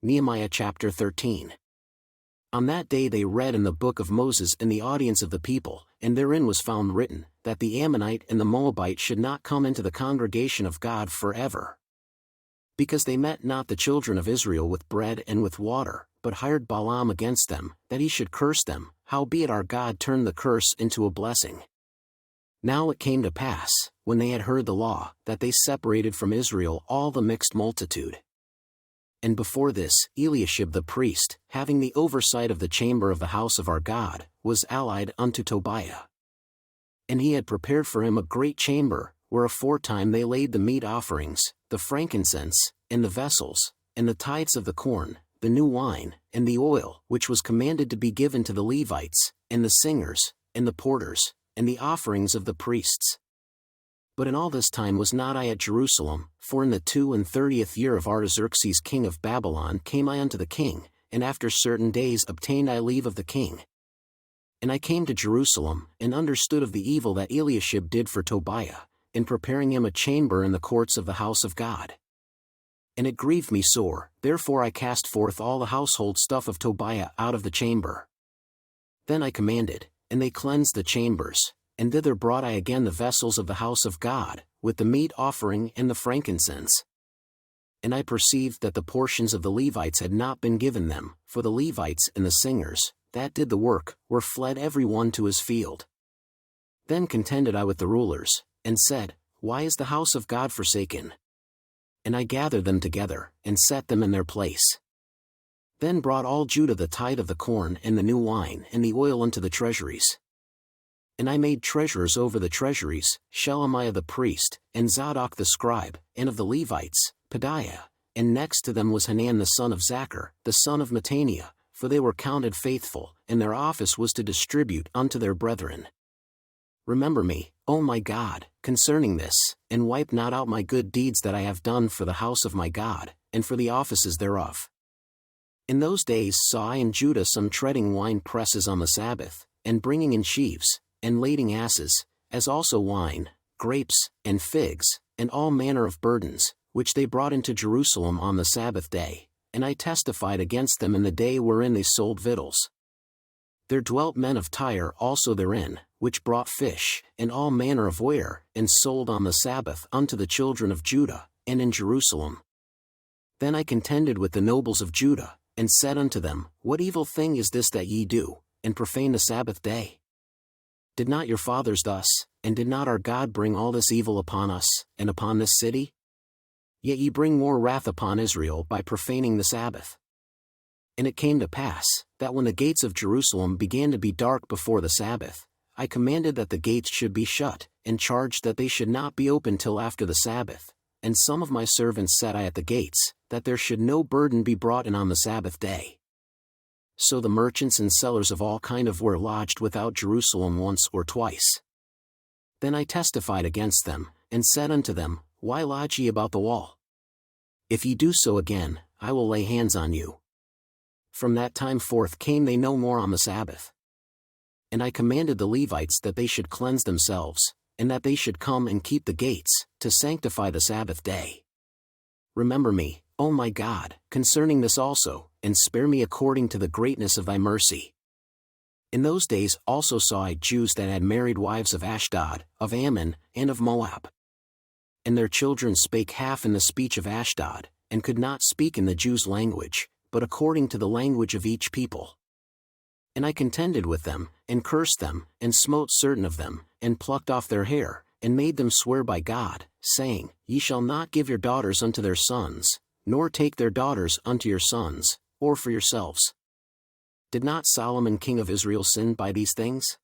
Nehemiah chapter 13. On that day they read in the book of Moses in the audience of the people, and therein was found written, that the Ammonite and the Moabite should not come into the congregation of God forever. Because they met not the children of Israel with bread and with water, but hired Balaam against them, that he should curse them, howbeit our God turned the curse into a blessing. Now it came to pass, when they had heard the law, that they separated from Israel all the mixed multitude. And before this, Eliashib the priest, having the oversight of the chamber of the house of our God, was allied unto Tobiah. And he had prepared for him a great chamber, where aforetime they laid the meat offerings, the frankincense, and the vessels, and the tithes of the corn, the new wine, and the oil, which was commanded to be given to the Levites, and the singers, and the porters, and the offerings of the priests. But in all this time was not I at Jerusalem, for in the 32nd year of Artaxerxes king of Babylon came I unto the king, and after certain days obtained I leave of the king. And I came to Jerusalem, and understood of the evil that Eliashib did for Tobiah, in preparing him a chamber in the courts of the house of God. And it grieved me sore, therefore I cast forth all the household stuff of Tobiah out of the chamber. Then I commanded, and they cleansed the chambers, and thither brought I again the vessels of the house of God, with the meat offering and the frankincense. And I perceived that the portions of the Levites had not been given them, for the Levites and the singers, that did the work, were fled every one to his field. Then contended I with the rulers, and said, Why is the house of God forsaken? And I gathered them together, and set them in their place. Then brought all Judah the tithe of the corn and the new wine and the oil unto the treasuries. And I made treasurers over the treasuries, Shelemiah the priest, and Zadok the scribe, and of the Levites, Pedaiah, and next to them was Hanan the son of Zachar, the son of Mattaniah, for they were counted faithful, and their office was to distribute unto their brethren. Remember me, O my God, concerning this, and wipe not out my good deeds that I have done for the house of my God, and for the offices thereof. In those days saw I in Judah some treading wine presses on the Sabbath, and bringing in sheaves, and lading asses, as also wine, grapes, and figs, and all manner of burdens, which they brought into Jerusalem on the Sabbath day, and I testified against them in the day wherein they sold victuals. There dwelt men of Tyre also therein, which brought fish, and all manner of ware, and sold on the Sabbath unto the children of Judah, and in Jerusalem. Then I contended with the nobles of Judah, and said unto them, What evil thing is this that ye do, and profane the Sabbath day? Did not your fathers thus, and did not our God bring all this evil upon us, and upon this city? Yet ye bring more wrath upon Israel by profaning the Sabbath. And it came to pass, that when the gates of Jerusalem began to be dark before the Sabbath, I commanded that the gates should be shut, and charged that they should not be opened till after the Sabbath, and some of my servants set I at the gates, that there should no burden be brought in on the Sabbath day. So the merchants and sellers of all kind of ware lodged without Jerusalem once or twice. Then I testified against them, and said unto them, Why lodge ye about the wall? If ye do so again, I will lay hands on you. From that time forth came they no more on the Sabbath. And I commanded the Levites that they should cleanse themselves, and that they should come and keep the gates, to sanctify the Sabbath day. Remember me, O my God, concerning this also, and spare me according to the greatness of thy mercy. In those days also saw I Jews that had married wives of Ashdod, of Ammon, and of Moab. And their children spake half in the speech of Ashdod, and could not speak in the Jews' language, but according to the language of each people. And I contended with them, and cursed them, and smote certain of them, and plucked off their hair, and made them swear by God, saying, Ye shall not give your daughters unto their sons, nor take their daughters unto your sons, or for yourselves. Did not Solomon king of Israel sin by these things?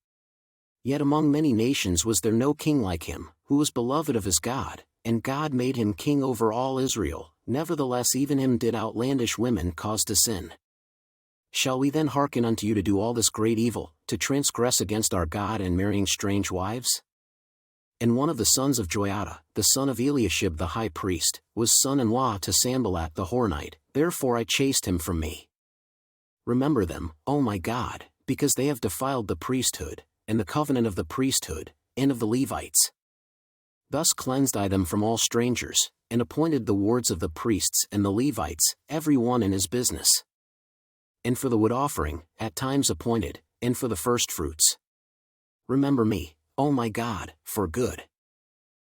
Yet among many nations was there no king like him, who was beloved of his God, and God made him king over all Israel, nevertheless even him did outlandish women cause to sin. Shall we then hearken unto you to do all this great evil, to transgress against our God and marrying strange wives? And one of the sons of Joiada, the son of Eliashib the high priest, was son-in-law to Sanballat the Horonite, therefore I chased him from me. Remember them, O my God, because they have defiled the priesthood, and the covenant of the priesthood, and of the Levites. Thus cleansed I them from all strangers, and appointed the wards of the priests and the Levites, every one in his business. And for the wood offering, at times appointed, and for the firstfruits. Remember me, O my God, for good.